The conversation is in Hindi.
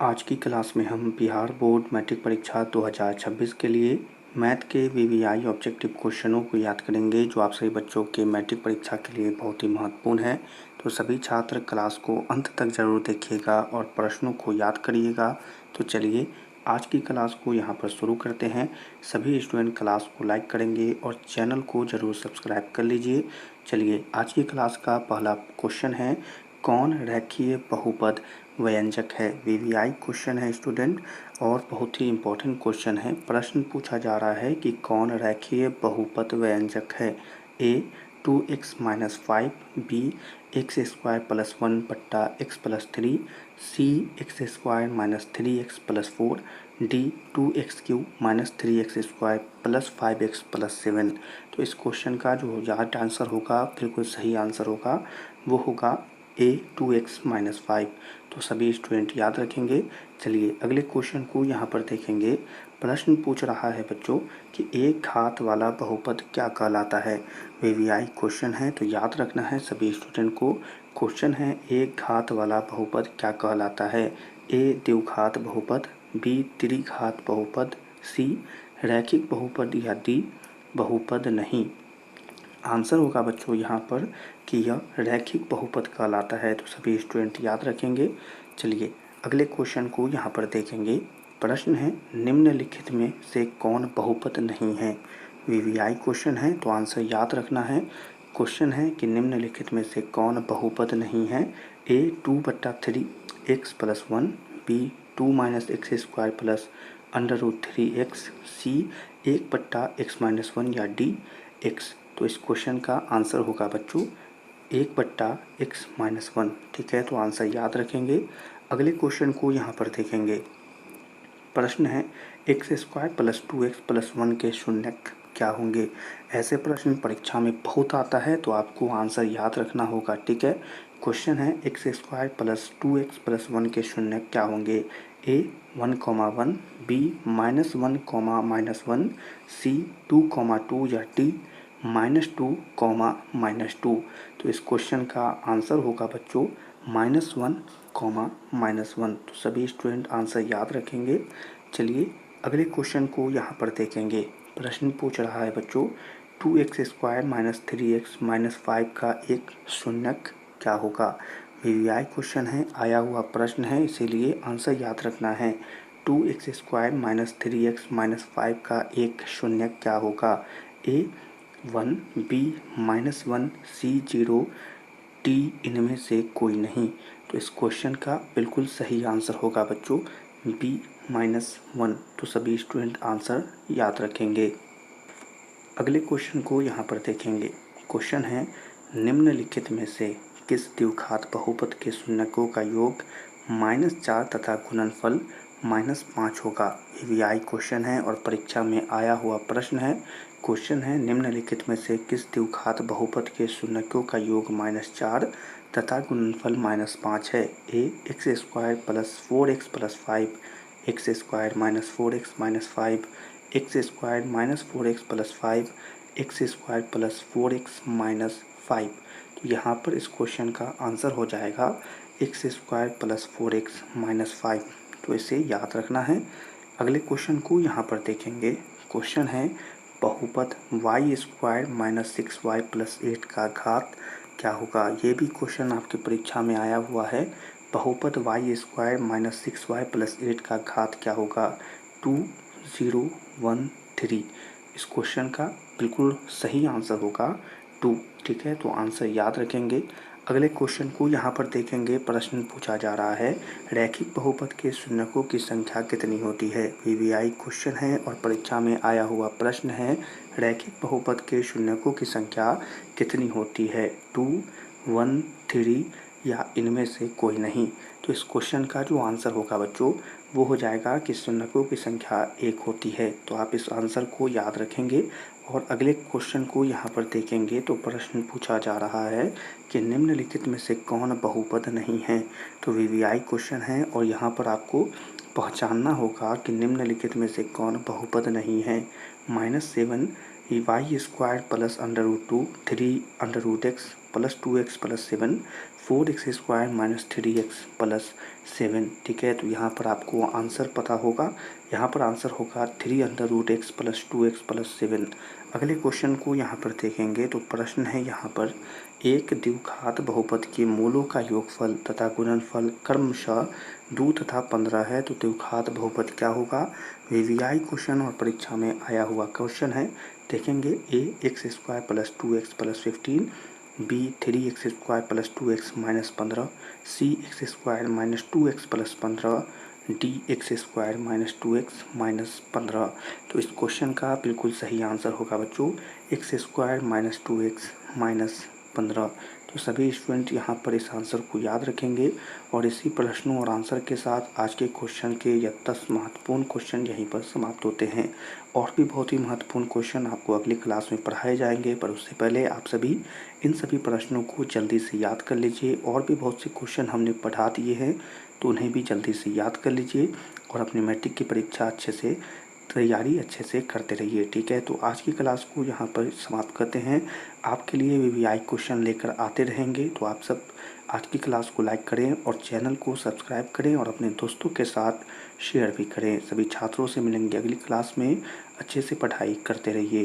आज की क्लास में हम बिहार बोर्ड मैट्रिक परीक्षा 2026 के लिए मैथ के वीवीआई ऑब्जेक्टिव क्वेश्चनों को याद करेंगे, जो आप सभी बच्चों के मैट्रिक परीक्षा के लिए बहुत ही महत्वपूर्ण है। तो सभी छात्र क्लास को अंत तक ज़रूर देखिएगा और प्रश्नों को याद करिएगा। तो चलिए आज की क्लास को यहाँ पर शुरू करते हैं। सभी स्टूडेंट क्लास को लाइक करेंगे और चैनल को ज़रूर सब्सक्राइब कर लीजिए। चलिए आज की क्लास का पहला क्वेश्चन है, कौन रेखीय बहुपद व्यंजक है। वीवीआई क्वेश्चन है स्टूडेंट और बहुत ही इम्पोर्टेंट क्वेश्चन है। प्रश्न पूछा जा रहा है कि कौन रेखीय बहुपद व्यंजक है। ए 2x-5, बी x² + 1 बट्टा x+3, सी x² - 3x+4, D 2x³ - 3x² + 5x+7। तो इस क्वेश्चन का जो याद आंसर होगा, बिल्कुल सही आंसर होगा, वो होगा ए 2x-5। तो सभी स्टूडेंट याद रखेंगे। चलिए अगले क्वेश्चन को यहाँ पर देखेंगे। प्रश्न पूछ रहा है बच्चों कि एक घात वाला बहुपद क्या कहलाता है। वीवीआई क्वेश्चन है तो याद रखना है सभी स्टूडेंट को। क्वेश्चन है एक घात वाला बहुपद क्या कहलाता है। ए द्विघात बहुपद, बी त्रिघात बहुपद, सी रैखिक बहुपद या डी बहुपद नहीं। आंसर होगा बच्चों यहाँ पर कि यह रैखिक बहुपद कहलाता है। तो सभी स्टूडेंट याद रखेंगे। चलिए अगले क्वेश्चन को यहाँ पर देखेंगे। प्रश्न है, निम्नलिखित में से कौन बहुपद नहीं है। वीवीआई क्वेश्चन है तो आंसर याद रखना है। क्वेश्चन है कि निम्नलिखित में से कौन बहुपद नहीं है। ए 2/3x+1, बी 2 - x² + √3x, सी 1/x-1 या डी x। तो इस क्वेश्चन का आंसर होगा बच्चों 1/x-1। ठीक है, तो आंसर याद रखेंगे। अगले क्वेश्चन को यहाँ पर देखेंगे। प्रश्न है, x² + 2x + 1 के शून्यक क्या होंगे। ऐसे प्रश्न परीक्षा में बहुत आता है तो आपको आंसर याद रखना होगा। ठीक है, क्वेश्चन है x² + 2x + 1 के शून्यक क्या होंगे। ए 1,1, बी -1, सी 2,2 या डी -2, -2। तो इस क्वेश्चन का आंसर होगा बच्चों -1, -1। तो सभी स्टूडेंट आंसर याद रखेंगे। चलिए अगले क्वेश्चन को यहाँ पर देखेंगे। प्रश्न पूछ रहा है बच्चों 2x² - 3x - 5 का एक शून्यक क्या होगा। वीवीआई क्वेश्चन है, आया हुआ प्रश्न है, इसीलिए आंसर याद रखना है। 2x² - 3x - 5 का एक शून्यक क्या होगा। ए 1, बी -1, सी 0, डी इनमें से कोई नहीं। तो इस क्वेश्चन का बिल्कुल सही आंसर होगा बच्चों बी -1। तो सभी स्टूडेंट आंसर याद रखेंगे। अगले क्वेश्चन को यहाँ पर देखेंगे। क्वेश्चन है, निम्नलिखित में से किस द्विघात बहुपद के शून्यकों का योग -4 तथा गुणनफल -5 होगा। वीवीआई क्वेश्चन है और परीक्षा में आया हुआ प्रश्न है। क्वेश्चन है, निम्नलिखित में से किस द्विघात बहुपद के शून्यकों का योग -4 तथा गुणनफल -5 है। ए x² + 4x + 5, x² - 4x - 5, x² - 4x + 5, x² + 4x - 5। तो यहाँ पर इस क्वेश्चन का आंसर हो जाएगा x² + 4x - 5। तो इसे याद रखना है। अगले क्वेश्चन को यहाँ पर देखेंगे। क्वेश्चन है, बहुपद y² - 6y + 8 का घात क्या होगा। ये भी क्वेश्चन आपकी परीक्षा में आया हुआ है। बहुपद y² - 6y + 8 का घात क्या होगा। 2, 0, 1, 3। इस क्वेश्चन का बिल्कुल सही आंसर होगा 2। ठीक है, तो आंसर याद रखेंगे। अगले क्वेश्चन को यहाँ पर देखेंगे। प्रश्न पूछा जा रहा है, रैखिक बहुपद के शून्यकों की संख्या कितनी होती है। वीवीआई क्वेश्चन है और परीक्षा में आया हुआ प्रश्न है, रैखिक बहुपद के शून्यकों की संख्या कितनी होती है। 2, 1, 3 या इनमें से कोई नहीं। तो इस क्वेश्चन का जो आंसर होगा बच्चों वो हो जाएगा कि शून्यकों की संख्या 1 होती है। तो आप इस आंसर को याद रखेंगे। और अगले क्वेश्चन को यहाँ पर देखेंगे तो प्रश्न पूछा जा रहा है कि निम्नलिखित में से कौन बहुपद नहीं है। तो वीवीआई क्वेश्चन है और यहाँ पर आपको पहचानना होगा कि निम्नलिखित में से कौन बहुपद नहीं है। -7 Y square plus under root 2 3 under root X plus 2x plus 7 4x square minus 3x plus 7। ठीक है, तो यहाँ पर आपको आंसर पता होगा। यहाँ पर आंसर होगा 3 under root X plus 2x plus 7। अगले क्वेश्चन को यहाँ पर देखेंगे तो प्रश्न है यहाँ पर एक द्विघात बहुपद के मूलों का योगफल तथा गुणनफल क्रमशः 2 तथा 15 है, तो द्विघात बहुपद क्या होगा। वीवीआई क्वेश्चन और परीक्षा में आया हुआ क्वेश्चन है। देखेंगे A x square plus 2x plus 15, B 3x square plus 2x minus 15, C x square minus 2x plus 15, D x square minus 2x minus 15। तो इस क्वेश्चन का बिल्कुल सही आंसर होगा बच्चों x square minus 2x minus 15। तो सभी स्टूडेंट यहाँ पर इस आंसर को याद रखेंगे और इसी प्रश्नों और आंसर के साथ आज के क्वेश्चन के या 10 महत्वपूर्ण क्वेश्चन यहीं पर समाप्त होते हैं। और भी बहुत ही महत्वपूर्ण क्वेश्चन आपको अगली क्लास में पढ़ाए जाएंगे, पर उससे पहले आप सभी इन सभी प्रश्नों को जल्दी से याद कर लीजिए। और भी बहुत से क्वेश्चन हमने पढ़ा दिए हैं, तो उन्हें भी जल्दी से याद कर लीजिए और अपनी मैट्रिक की परीक्षा अच्छे से तैयारी अच्छे से करते रहिए। ठीक है, तो आज की क्लास को यहाँ पर समाप्त करते हैं। आपके लिए वीवीआई क्वेश्चन लेकर आते रहेंगे, तो आप सब आज की क्लास को लाइक करें और चैनल को सब्सक्राइब करें और अपने दोस्तों के साथ शेयर भी करें। सभी छात्रों से मिलेंगे अगली क्लास में। अच्छे से पढ़ाई करते रहिए।